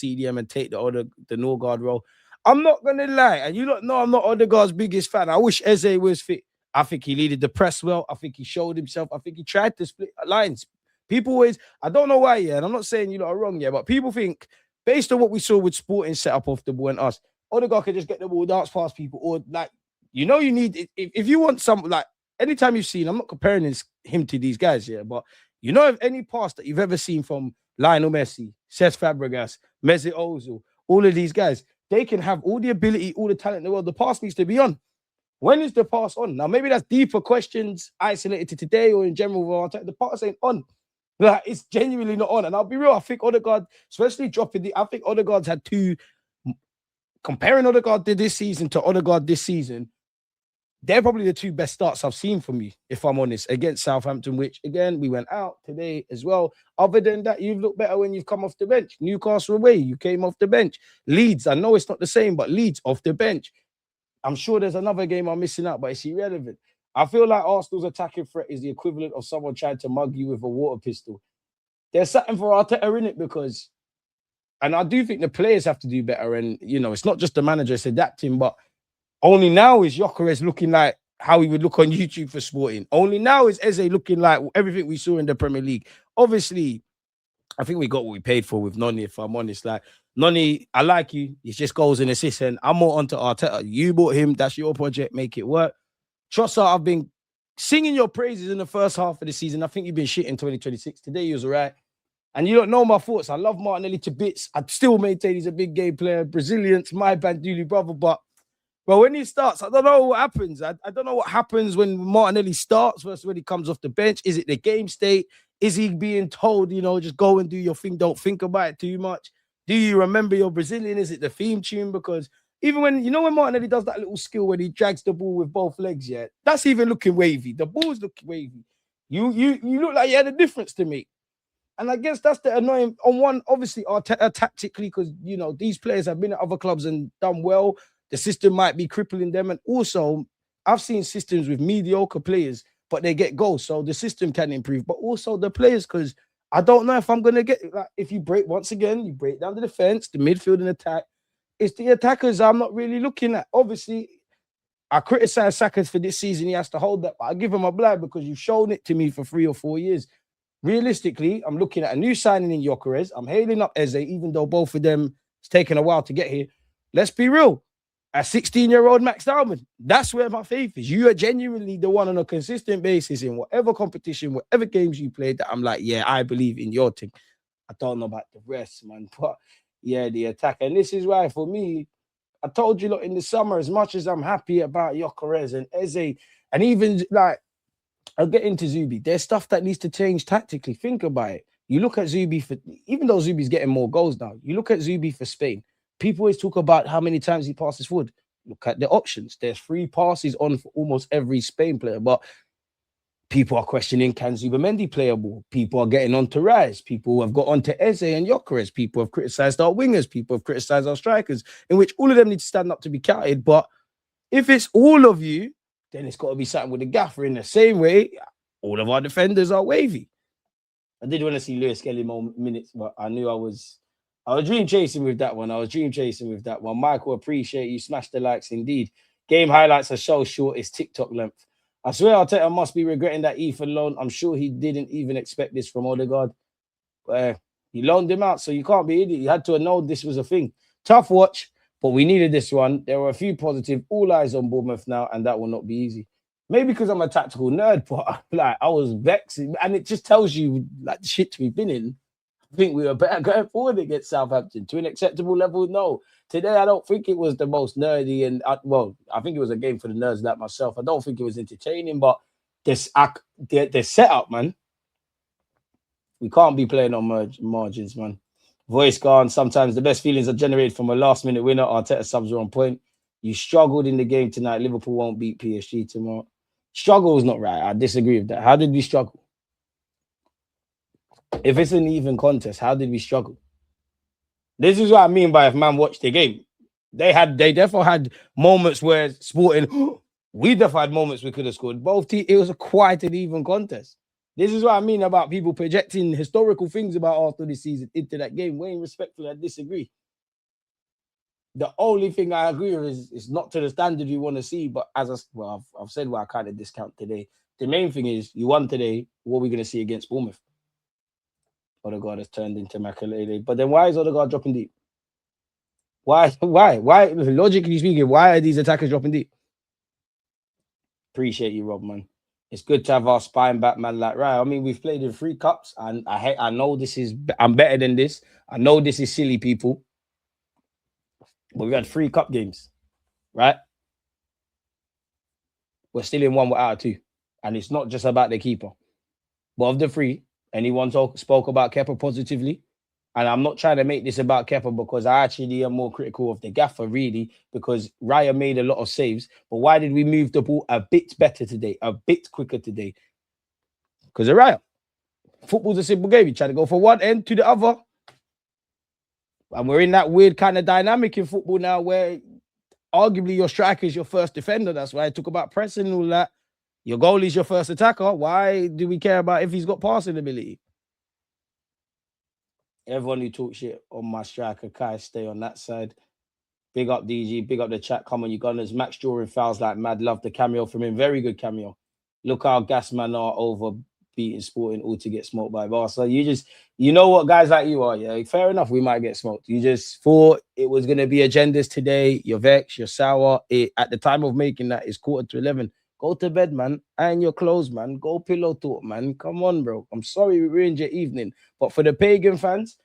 CDM and take the Norgard role. I'm not gonna lie, and you don't know I'm not Odegaard's biggest fan. I wish Eze was fit. I think he leaded the press well. I think he showed himself. I think he tried to split lines. People always, I don't know why, yeah, and I'm not saying you lot are wrong, yeah, but people think, based on what we saw with Sporting set up off the ball and us, Odegaard can just get the ball, dance past people, or like, you know, you need, if you want some, like, anytime you've seen, I'm not comparing him to these guys, yeah, but you know, if any pass that you've ever seen from Lionel Messi, Cesc Fabregas, Mesut Ozil, all of these guys, they can have all the ability, all the talent in the world. The pass needs to be on. When is the pass on? Now, maybe that's deeper questions isolated to today or in general. The pass ain't on. Like, it's genuinely not on. And I'll be real, I think Odegaard, especially dropping I think Odegaard's had two, comparing Odegaard to this season to Odegaard this season, they're probably the two best starts I've seen from you, if I'm honest, against Southampton, which, again, we went out today as well. Other than that, you've looked better when you've come off the bench. Newcastle away, you came off the bench. Leeds, I know it's not the same, but Leeds off the bench. I'm sure there's another game I'm missing out, but it's irrelevant. I feel like Arsenal's attacking threat is the equivalent of someone trying to mug you with a water pistol. There's something for Arteta in it because, and I do think the players have to do better. And, you know, it's not just the manager, it's adapting, but only now is Gyökeres looking like how he would look on YouTube for Sporting. Only now is Eze looking like everything we saw in the Premier League. Obviously, I think we got what we paid for with Noni, if I'm honest. Like, Noni, I like you. It's just goals and assists, and I'm more onto Arteta. You bought him. That's your project. Make it work. Trossard, I've been singing your praises in the first half of the season. I think you've been shit in 2026. Today, he was all right. And you don't know my thoughts. I love Martinelli to bits. I'd still maintain he's a big game player. Brazilians, my Banduli brother, but when he starts, I don't know what happens. I don't know what happens when Martinelli starts versus when he comes off the bench. Is it the game state? Is he being told, you know, just go and do your thing, don't think about it too much? Do you remember your Brazilian? Is it the theme tune? Because even when, you know, when Martinelli does that little skill when he drags the ball with both legs, yeah, that's even looking wavy. The ball's looking wavy. You look like you had a difference to me. And I guess that's the annoying, on one, obviously, Arteta tactically, because, you know, these players have been at other clubs and done well. The system might be crippling them. And also, I've seen systems with mediocre players, but they get goals. So the system can improve. But also the players, because I don't know if I'm going to get, like, if you break, once again, you break down the defense, the midfield and attack. It's the attackers I'm not really looking at. Obviously, I criticize Saka for this season. He has to hold that. But I give him a blind because you've shown it to me for 3 or 4 years. Realistically, I'm looking at a new signing in Gyökeres. I'm hailing up Eze, even though both of them, it's taken a while to get here. Let's be real. A 16-year-old Max Dowman, that's where my faith is. You are genuinely the one on a consistent basis in whatever competition, whatever games you played, that I'm like, yeah, I believe in your thing. I don't know about the rest, man. But yeah, the attack. And this is why, for me, I told you, look, in the summer, as much as I'm happy about Gyökeres and Eze, and even, like, I'll get into Zubi, there's stuff that needs to change tactically. Think about it. You look at Zubi for, even though Zubi's getting more goals now, you look at Zubi for Spain. People always talk about how many times he passes forward. Look at the options. There's 3 passes on for almost every Spain player. But people are questioning, can Zubimendi play a ball? People are getting on to Rise. People have got on to Eze and Gyökeres. People have criticised our wingers. People have criticised our strikers, in which all of them need to stand up to be counted. But if it's all of you, then it's got to be something with the gaffer. In the same way, all of our defenders are wavy. I did want to see Lewis Kelly more minutes, but I knew I was dream chasing with that one. Michael, appreciate you. Smash the likes indeed. Game highlights are so short, it's TikTok length. I swear Arteta must be regretting that Ethan loan. I'm sure he didn't even expect this from Odegaard. He loaned him out, so you can't be idiot. You had to know this was a thing. Tough watch, but we needed this one. There were a few positive. All eyes on Bournemouth now, and that will not be easy. Maybe because I'm a tactical nerd, but like, I was vexed. And it just tells you, like, the shit we've been in. I think we were better going forward against Southampton to an acceptable level. No, today I don't think it was the most nerdy, and I think it was a game for the nerds like myself. I don't think it was entertaining, but the setup, man. We can't be playing on margins, man. Voice gone. Sometimes the best feelings are generated from a last-minute winner. Arteta subs are on point. You struggled in the game tonight. Liverpool won't beat PSG tomorrow. Struggle is not right. I disagree with that. How did we struggle? If it's an even contest, how did we struggle? This is what I mean by if man watched the game. They definitely had moments where Sporting, we definitely had moments we could have scored. Both teams, it was a quite an even contest. This is what I mean about people projecting historical things about Arsenal this season into that game. Wayne, respectfully, I disagree. The only thing I agree with is not to the standard you want to see. But I've said what I kind of discount today. The main thing is you won today. What are we going to see against Bournemouth? Odegaard has turned into Makelele. But then why is Odegaard dropping deep? Why? Logically speaking, why are these attackers dropping deep? Appreciate you, Rob, man. It's good to have our spine back, man. Like, right. I mean, we've played in 3 cups, and I know I'm better than this. I know this is silly, people. But we've had 3 cup games, right? We're still in 1 out of 2. And it's not just about the keeper. But of the 3, anyone spoke about Kepa positively? And I'm not trying to make this about Kepa because I actually am more critical of the gaffer, really, because Raya made a lot of saves. But why did we move the ball a bit better today, a bit quicker today? Because of Raya. Football's a simple game. You try to go from one end to the other. And we're in that weird kind of dynamic in football now where arguably your striker is your first defender. That's why I talk about pressing and all that. Your goalie is your first attacker. Why do we care about if he's got passing ability? Everyone who talks shit on my striker, Kai, stay on that side. Big up DG, big up the chat. Come on, you Gunners. Max drawing fouls like mad. Love the cameo from him. Very good cameo. Look how gas man are over beating Sporting all to get smoked by Barca. You know what guys like you are, yeah? Fair enough, we might get smoked. You just thought it was going to be agendas today. You're vexed, you're sour. At the time of making that, it's 11:15. Go to bed, man. Iron your clothes, man. Go pillow talk, man. Come on, bro. I'm sorry we ruined your evening. But for the pagan fans,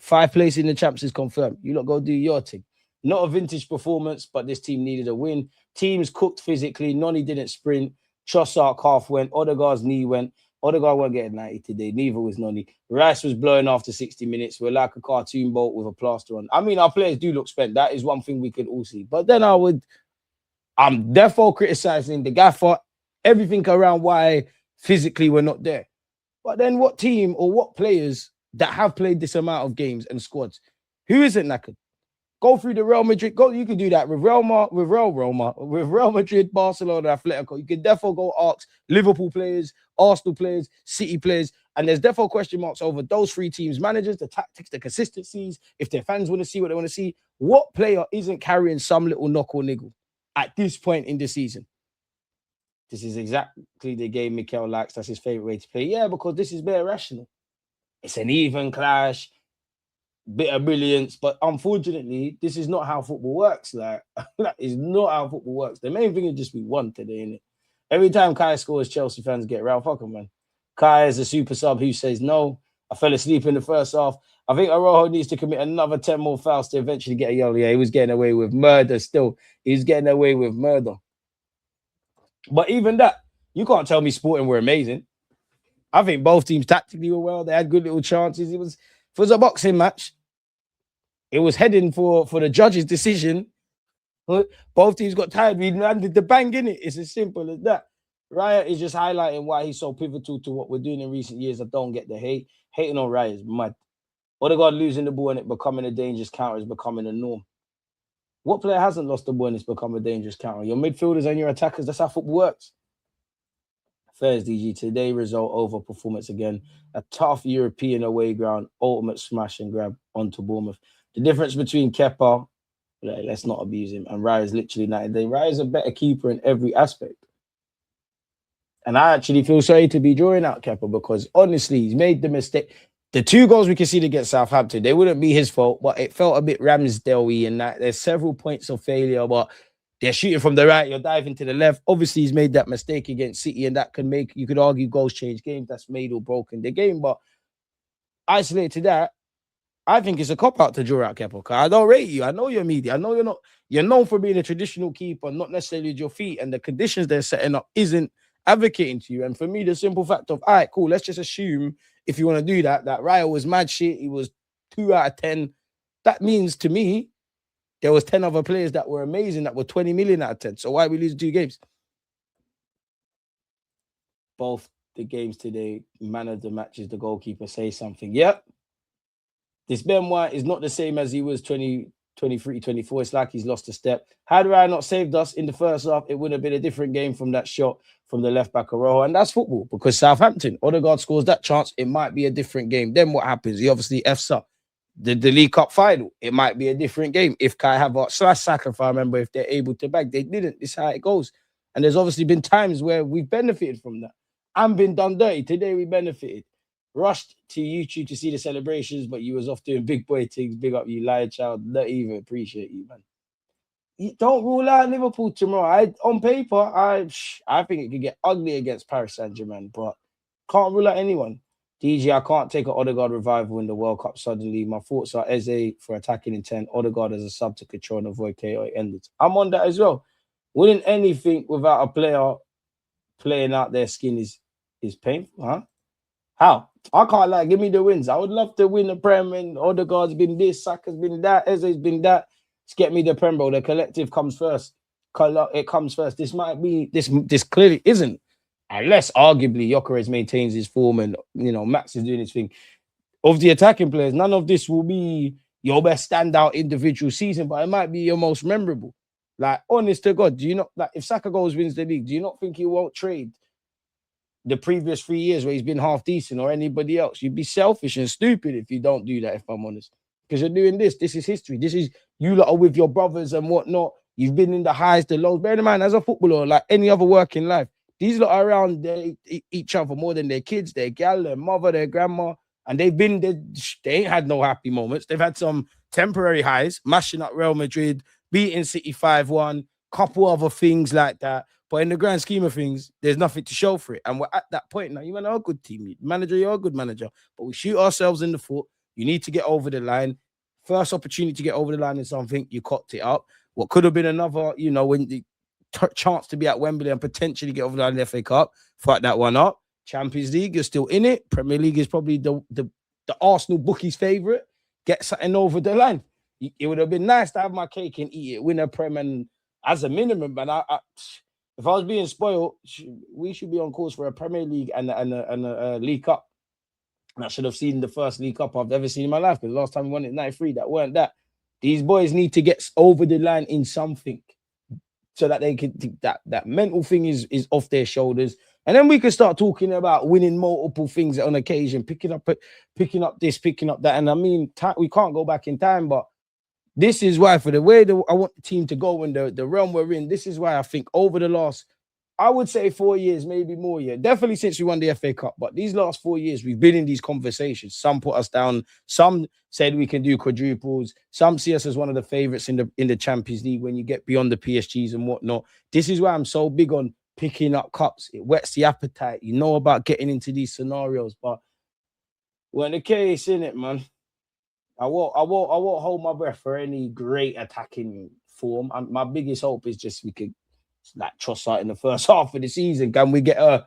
5 places in the champs is confirmed. You lot go do your thing. Not a vintage performance, but this team needed a win. Teams cooked physically. Noni didn't sprint. Trossard calf went. Odegaard's knee went. Odegaard won't get 90 today. Neither was Noni. Rice was blowing after 60 minutes. We're like a cartoon boat with a plaster on. I mean, our players do look spent. That is one thing we can all see. But then I'm therefore criticizing the gaffer, everything around why physically we're not there. But then what team or what players that have played this amount of games and squads, who isn't knackered? Go through the Real Madrid. You can do that with Real Madrid, Barcelona, Atletico. You can therefore go ask Liverpool players, Arsenal players, City players, and there's therefore question marks over those 3 teams' managers, the tactics, the consistencies. If their fans want to see what they want to see, what player isn't carrying some little knock or niggle at this point in the season? This is exactly the game Mikel likes. That's his favorite way to play. Yeah, because this is very rational. It's an even clash. Bit of brilliance, but unfortunately, this is not how football works. Like, that is not how football works. The main thing is just we won today, innit? Every time Kai scores, Chelsea fans get round. Fuck him, man. Kai is a super sub who says, no, I fell asleep in the first half. I think Arojo needs to commit another 10 more fouls to eventually get a yellow. Yeah, he was getting away with murder still. He's getting away with murder. But even that, you can't tell me Sporting were amazing. I think both teams tactically were well. They had good little chances. It was a boxing match. It was heading for the judge's decision. Both teams got tired. We landed the bang in it. It's as simple as that. Raya is just highlighting why he's so pivotal to what we're doing in recent years. I don't get the hate. Hating on Raya is mad. Odegaard losing the ball and it becoming a dangerous counter is becoming a norm. What player hasn't lost the ball and it's become a dangerous counter? Your midfielders and your attackers, that's how football works. Thursday, DG, today result over performance again. A tough European away ground, ultimate smash and grab onto Bournemouth. The difference between Kepa, let's not abuse him, and Raya is literally night and day. Raya is a better keeper in every aspect. And I actually feel sorry to be drawing out Kepa because honestly, he's made the mistake. The 2 goals we conceded against Southampton, they wouldn't be his fault, but it felt a bit Ramsdale-y in that there's several points of failure, but they're shooting from the right, you're diving to the left. Obviously, he's made that mistake against City, and that can make, you could argue, goals change games. That's made or broken the game. But isolated to that, I think it's a cop-out to draw out Kepa. I don't rate you. I know you're media. I know you're known for being a traditional keeper, not necessarily with your feet, and the conditions they're setting up isn't advocating to you. And for me, the simple fact of, all right, cool, let's just assume, if you want to do that Raya was mad shit. He was 2 out of 10. That means to me, there was 10 other players that were amazing, that were 20 million out of 10. So why are we losing 2 games? Both the games today, man of the matches, the goalkeeper, say something. Yep. This Ben White is not the same as he was 23, 24. It's like he's lost a step. Had Ryan not saved us in the first half, it would have been a different game from that shot. from the left back of Rojo, and that's football. Because Southampton, Odegaard scores that chance, it might be a different game. Then what happens? He obviously F's up. The League Cup final, it might be a different game. If Kai Havertz / Saka, if I remember, if they're able to bag, they didn't. This is how it goes. And there's obviously been times where we've benefited from that. And been done dirty. Today we benefited. Rushed to YouTube to see the celebrations, but you was off doing big boy things. Big up you, lion child. Not even appreciate you, man. You don't rule out Liverpool tomorrow. On paper, I think it could get ugly against Paris Saint-Germain, but can't rule out anyone. DG, I can't take an Odegaard revival in the World Cup suddenly. My thoughts are Eze for attacking intent, Odegaard as a sub to control and avoid chaotic endings. I'm on that as well. Winning anything without a player playing out their skin is painful, huh? How? I can't lie. Give me the wins. I would love to win the Prem, and Odegaard's been this, Saka's been that, Eze's been that. Just get me the Prem, bro. The collective comes first. It comes first. This might be, this clearly isn't. Unless, arguably, Gyökeres maintains his form and, Max is doing his thing. Of the attacking players, none of this will be your best standout individual season, but it might be your most memorable. Like, honest to God, do you not, like, if Saka goes wins the league, do you not think he won't trade the previous 3 years where he's been half decent or anybody else? You'd be selfish and stupid if you don't do that, if I'm honest. Because you're doing this. This is history. This is, you lot are with your brothers and whatnot. You've been in the highs, the lows. Bear in mind, as a footballer, like any other work in life, these lot are around each other more than their kids, their gal, their mother, their grandma. And they ain't had no happy moments. They've had some temporary highs, mashing up Real Madrid, beating City 5-1, couple other things like that. But in the grand scheme of things, there's nothing to show for it. And we're at that point now. You are a good team. Manager, you're a good manager. But we shoot ourselves in the foot. You need to get over the line. First opportunity to get over the line is something, you cocked it up. What could have been another, when the chance to be at Wembley and potentially get over the line in the FA Cup, fight that one up. Champions League, you're still in it. Premier League is probably the Arsenal bookies' favourite. Get something over the line. It would have been nice to have my cake and eat it, win a Prem, and as a minimum, but if I was being spoiled, we should be on course for a Premier League and a League Cup. And I should have seen the first League Cup I've ever seen in my life, because the last time we won it 93, that weren't that. These boys need to get over the line in something so that they can that mental thing is off their shoulders. And then we can start talking about winning multiple things on occasion, picking up this, picking up that. And I mean, we can't go back in time, but this is why, for the way that I want the team to go in the realm we're in, this is why I think over the last, I would say 4 years, maybe more, yeah. Definitely since we won the FA Cup. But these last 4 years, we've been in these conversations. Some put us down. Some said we can do quadruples. Some see us as one of the favourites in the Champions League when you get beyond the PSGs and whatnot. This is why I'm so big on picking up cups. It whets the appetite. You know about getting into these scenarios. But when the case, in it, man, I won't hold my breath for any great attacking form. My biggest hope is just we could like Trossard in the first half of the season. Can we get a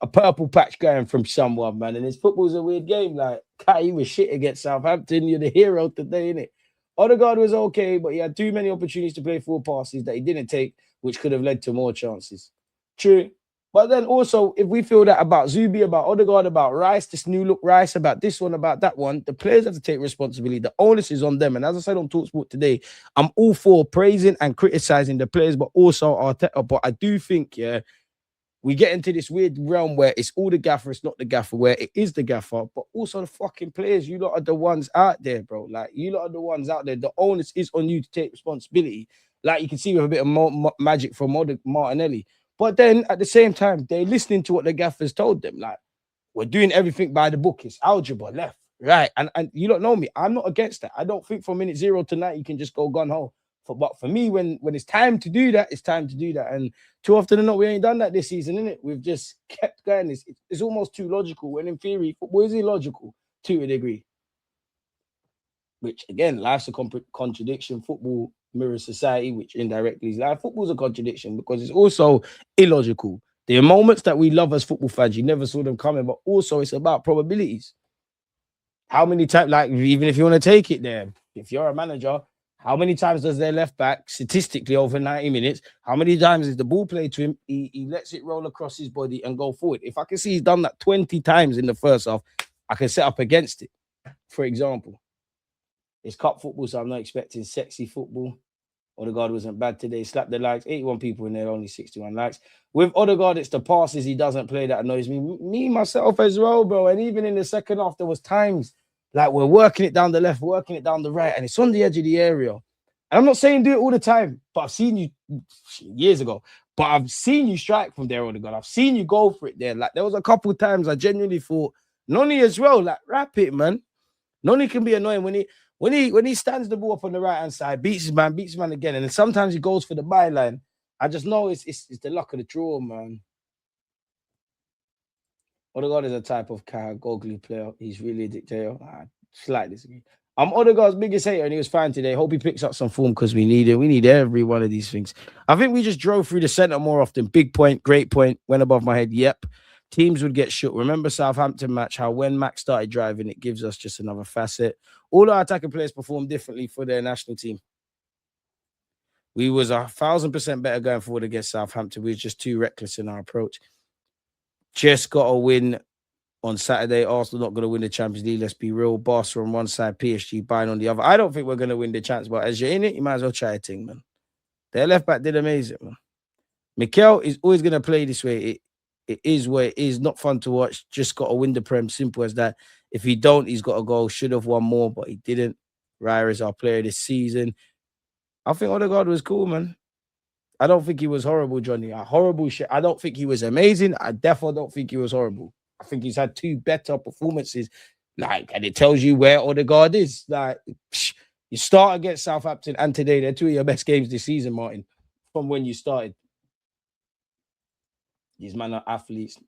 purple patch going from someone, man? And this football's a weird game. Like, Kai was shit against Southampton. You're the hero today, innit? Odegaard was okay, but he had too many opportunities to play full passes that he didn't take, which could have led to more chances. True. But then also, if we feel that about Zubi, about Odegaard, about Rice, this new look Rice, about this one, about that one, the players have to take responsibility. The onus is on them. And as I said on TalkSport today, I'm all for praising and criticizing the players, but also Arteta. But I do think, yeah, we get into this weird realm where it's all the gaffer, it's not the gaffer, where it is the gaffer, but also the fucking players. You lot are the ones out there, bro. Like, you lot are the ones out there. The onus is on you to take responsibility. Like you can see with a bit of magic from Martinelli. But then at the same time, they're listening to what the gaffers told them. Like, we're doing everything by the book. It's algebra, left, right. And you don't know me. I'm not against that. I don't think from minute 0 to 9 you can just go gun ho. But for me, when it's time to do that, it's time to do that. And too often than not, we ain't done that this season, innit? We've just kept going. It's almost too logical. When in theory, football is illogical to a degree. Which, again, life's a contradiction. Football mirrors society, which indirectly is life. Football's a contradiction because it's also illogical. There are moments that we love as football fans, you never saw them coming, but also it's about probabilities. How many times, like, even if you want to take it there, if you're a manager, how many times does their left back, statistically over 90 minutes, how many times is the ball played to him, he lets it roll across his body and go forward? If I can see he's done that 20 times in the first half, I can set up against it, for example. It's cup football, so I'm not expecting sexy football. Odegaard wasn't bad today. Slapped the likes. 81 people in there, only 61 likes. With Odegaard, it's the passes he doesn't play that annoys me. Me, myself as well, bro. And even in the second half, there was times like we're working it down the left, working it down the right, and it's on the edge of the area. And I'm not saying do it all the time, but I've seen you years ago. But I've seen you strike from there, Odegaard. I've seen you go for it there. Like there was a couple times I genuinely thought, Noni as well, like wrap it, man. Noni can be annoying when he stands the ball up on the right hand side, beats his man again, and then sometimes he goes for the byline. I just know it's the luck of the draw, man. Odegaard is a type of goggly player. He's really a dictator. Slightly disagree. I'm Odegaard's biggest hater, and he was fine today. Hope he picks up some form because we need it. We need every one of these things. I think we just drove through the centre more often. Big point, great point. Went above my head. Yep. Teams would get shook. Remember Southampton match, how when Max started driving, it gives us just another facet. All our attacking players perform differently for their national team. We was 1,000% better going forward against Southampton. We was just too reckless in our approach. Just got to win on Saturday. Arsenal not going to win the Champions League. Let's be real. Barca on one side, PSG buying on the other. I don't think we're going to win the chance, but as you're in it, you might as well try a thing, man. Their left back did amazing, man. Mikel is always going to play this way. It is what it is. Not fun to watch. Just got to win the Prem. Simple as that. If he don't, he's got to go. Should have won more, but he didn't. Raya is our player this season. I think Odegaard was cool, man. I don't think he was horrible, Johnny. Horrible shit. I don't think he was amazing. I definitely don't think he was horrible. I think he's had two better performances. And it tells you where Odegaard is. You start against Southampton and today, they're two of your best games this season, Martin, from when you started. These men are athletes.